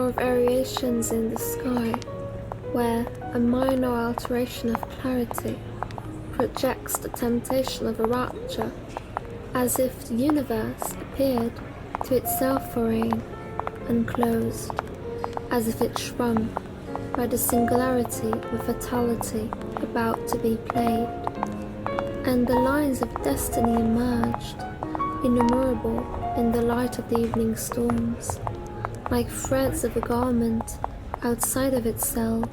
are variations in the sky, where a minor alteration of clarity projects the temptation of a rapture, as if the universe appeared to itself foreign and closed, as if it shrunk by the singularity of fatality about to be played, and the lines of destiny emerged, innumerable in the light of the evening storms, like threads of a garment outside of itself,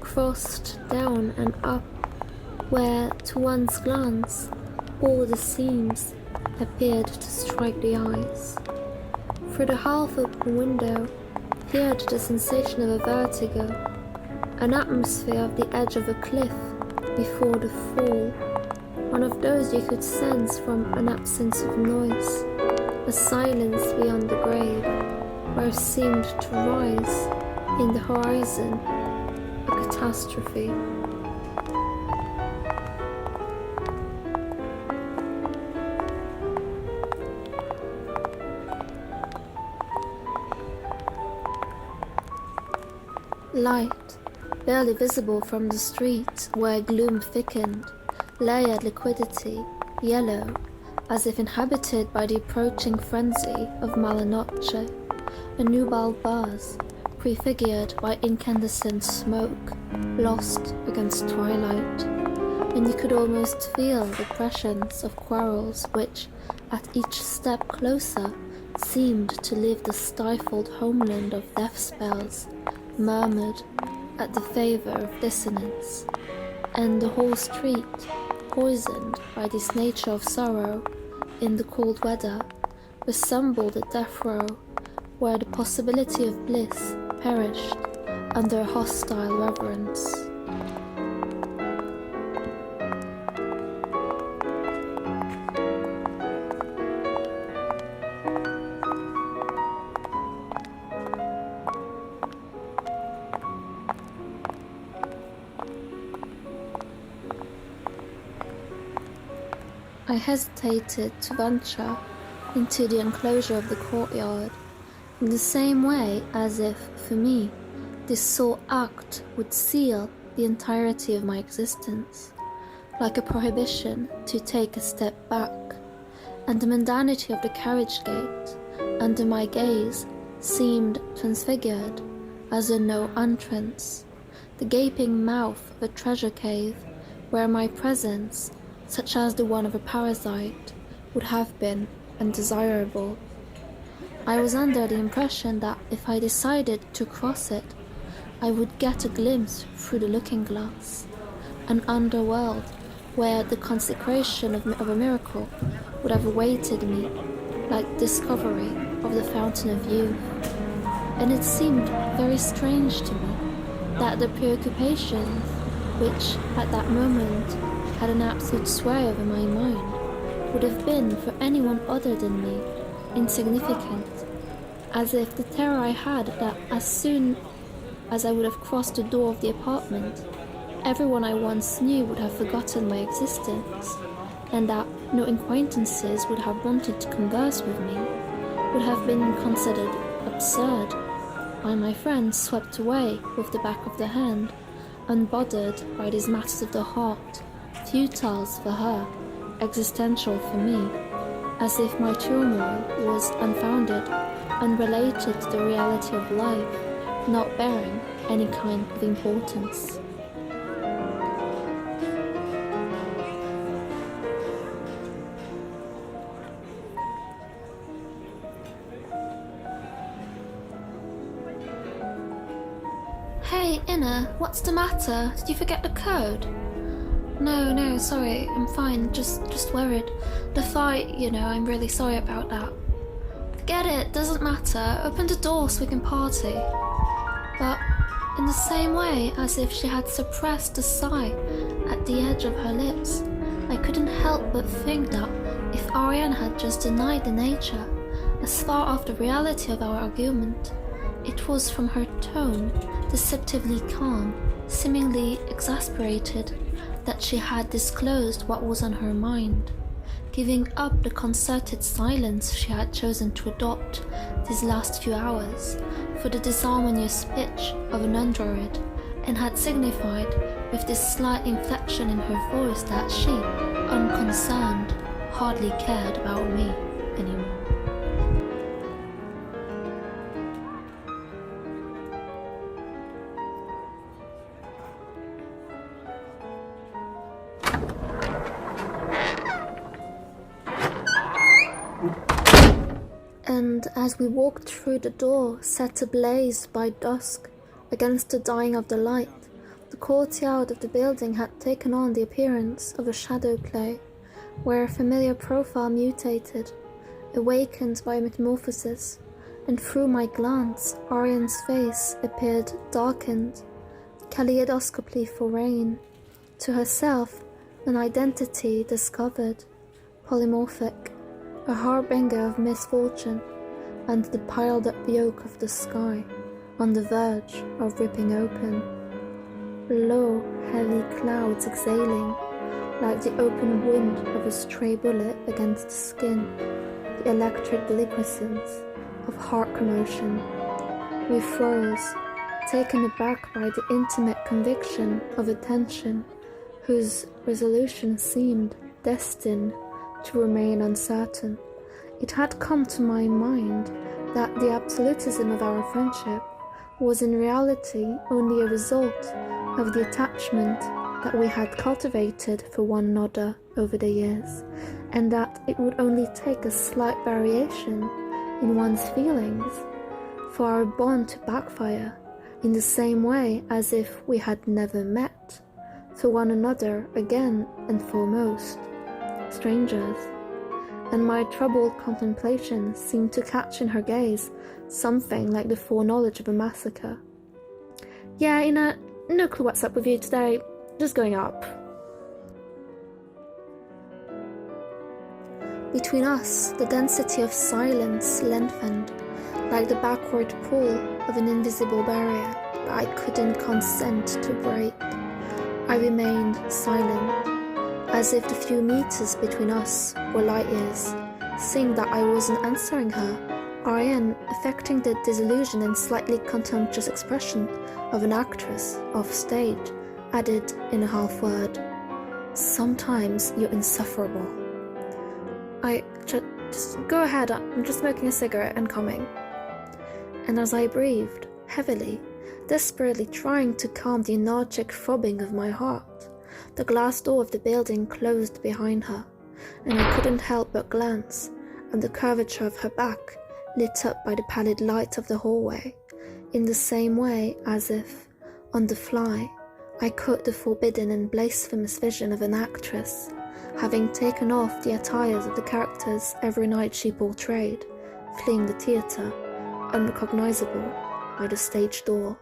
crossed down and up, where to one's glance all the seams appeared to strike the eyes. Through the half-open window peered the sensation of a vertigo, an atmosphere of the edge of a cliff before the fall, one of those you could sense from an absence of noise, a silence beyond the grave, where seemed to rise in the horizon a catastrophe. Light, barely visible from the street where gloom thickened, layered liquidity, yellow, as if inhabited by the approaching frenzy of Malinoche, a nubile buzz, prefigured by incandescent smoke, lost against twilight, and you could almost feel the prescience of quarrels which, at each step closer, seemed to leave the stifled homeland of death spells, murmured at the favor of dissonance, and the whole street, poisoned by this nature of sorrow, in the cold weather, resembled a death row, where the possibility of bliss perished under a hostile reverence. I hesitated to venture into the enclosure of the courtyard, in the same way as if, for me, this sole act would seal the entirety of my existence, like a prohibition to take a step back, and the mundanity of the carriage gate, under my gaze, seemed transfigured as a no entrance, the gaping mouth of a treasure cave, where my presence, such as the one of a parasite, would have been undesirable. I was under the impression that if I decided to cross it, I would get a glimpse through the looking-glass, an underworld where the consecration of a miracle would have awaited me, like discovery of the fountain of youth. And it seemed very strange to me that the preoccupations which, at that moment, had an absolute sway over my mind, would have been, for anyone other than me, insignificant, as if the terror I had that as soon as I would have crossed the door of the apartment, everyone I once knew would have forgotten my existence, and that no acquaintances would have wanted to converse with me, would have been considered absurd, by my friends swept away with the back of the hand, unbothered by these matters of the heart, futiles for her, existential for me, as if my turmoil was unfounded, unrelated to the reality of life, not bearing any kind of importance. Hey, Inna, what's the matter? Did you forget the code? No, sorry, I'm fine, just worried. The fight, I'm really sorry about that. Forget it, doesn't matter, open the door so we can party. But in the same way as if she had suppressed a sigh at the edge of her lips, I couldn't help but think that if Ariane had just denied the nature, as far off the reality of our argument, it was from her tone, deceptively calm, seemingly exasperated, that she had disclosed what was on her mind, giving up the concerted silence she had chosen to adopt these last few hours for the disharmonious pitch of an android, and had signified with this slight inflection in her voice that she, unconcerned, hardly cared about me anymore. And as we walked through the door, set ablaze by dusk against the dying of the light, the courtyard of the building had taken on the appearance of a shadow play, where a familiar profile mutated, awakened by metamorphosis, and through my glance, Arian's face appeared darkened, kaleidoscopically foreign, to herself an identity discovered, polymorphic, a harbinger of misfortune, and the piled-up yoke of the sky, on the verge of ripping open. Low, heavy clouds exhaling, like the open wound of a stray bullet against the skin, the electric liquescence of heart commotion. We froze, taken aback by the intimate conviction of a tension whose resolution seemed destined to remain uncertain. It had come to my mind that the absolutism of our friendship was in reality only a result of the attachment that we had cultivated for one another over the years, and that it would only take a slight variation in one's feelings for our bond to backfire in the same way as if we had never met, for one another again and foremost, strangers. And my troubled contemplation seemed to catch in her gaze something like the foreknowledge of a massacre. Yeah, Ina, no clue what's up with you today, just going up. Between us, the density of silence lengthened, like the backward pull of an invisible barrier that I couldn't consent to break. I remained silent, as if the few meters between us were light years. Seeing that I wasn't answering her, Ariane, affecting the disillusioned and slightly contemptuous expression of an actress off stage, added in a half word, "Sometimes you're insufferable." Just go ahead, I'm just smoking a cigarette and coming. And as I breathed, heavily, desperately trying to calm the anarchic throbbing of my heart, the glass door of the building closed behind her, and I couldn't help but glance at the curvature of her back, lit up by the pallid light of the hallway, in the same way as if, on the fly, I caught the forbidden and blasphemous vision of an actress, having taken off the attires of the characters every night she portrayed, fleeing the theatre, unrecognizable by the stage door.